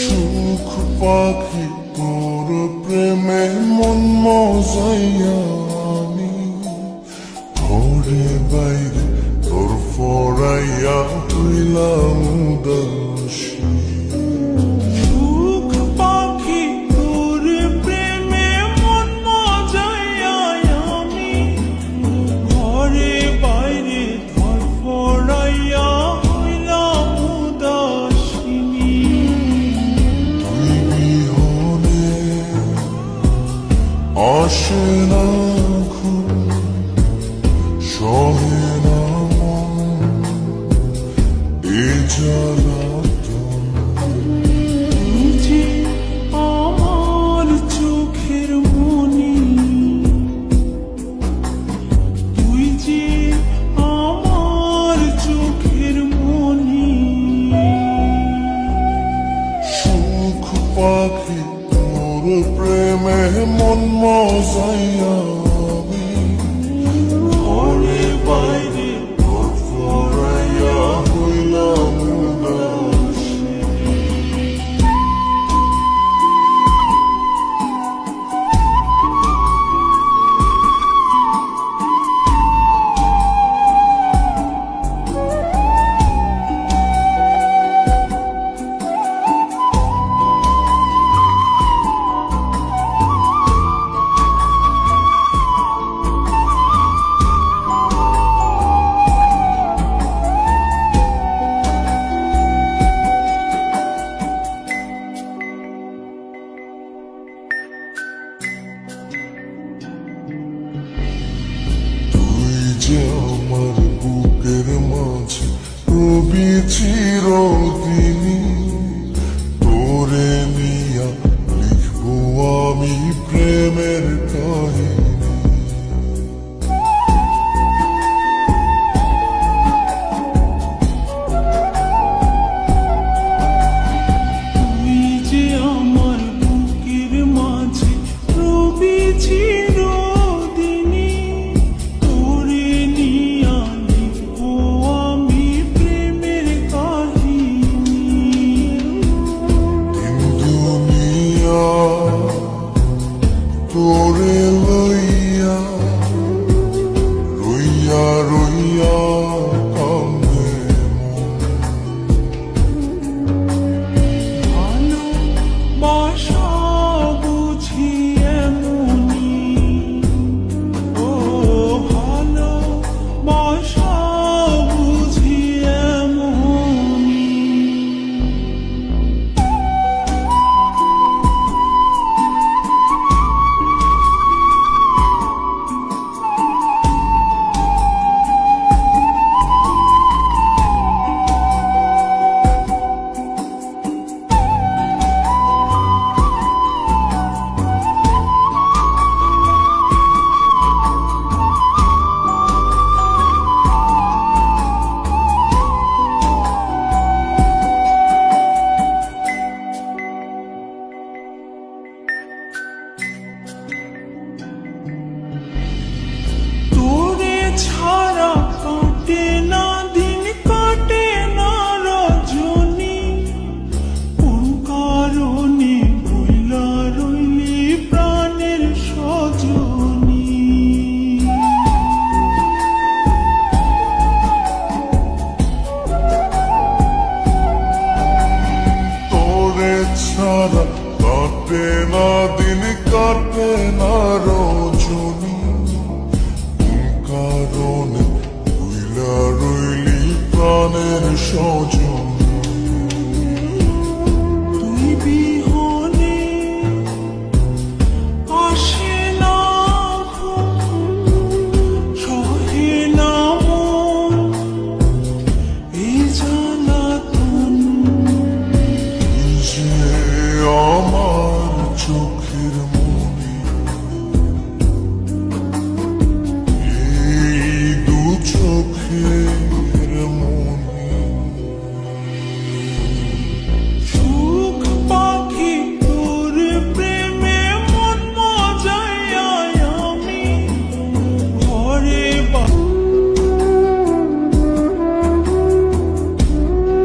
সুখ পাখি তোর প্রেমে মন মজাইয়া আমি ঘরে বাইরে তোর ফরাইয়া হইলাম উদাসী। সুখ পাখি তোর প্রেমে মন মজাইয়া আমি ঘরে বাইরে ধরফরাইয়া হইলাম উদাসিনী। তুই বিহনে আসে না ঘুম, সহে না মন এ জ্বালাতন। তুই যে আমার চোখের মনি, তুই যে আমার চোখের মনি। সুখ পাখি তোর প্রেমে মন মজাইয়া আমি ঘরে বাইরে তোর ফরাইয়া হইলাম উদাসী। তুই যে আমার বুকের মাঝে রবি চিরদিনী, তোরে নিয়া লিখবো আমি প্রেমের কাহিনী। তুই যে আমার বুকের মাঝে রবি চিরদিনী, তোরে নিয়া লিখবো আমি প্রেমের কাহিনী। দিন দুনিয়া তোরে লইয়া রইয়া রইয়া কান্দে ভালোবাসা বুঝি এমনি, ও ভালোবাসা বুঝি এমনি। তোরে ছাড়া কাটে না দিন, কাটে না রজনী, কোন কারণে ভুলা রইলি প্রাণের সজনী। তোরে ছাড়া কাটে না দিন, কাটে না রজনী, কোন কারণে ভুইলা রইলি প্রাণের সজনী। তুই বিহনে আসে না ঘুম, সহে না মন এই জ্বালাতন। তুই যে আমার চোখ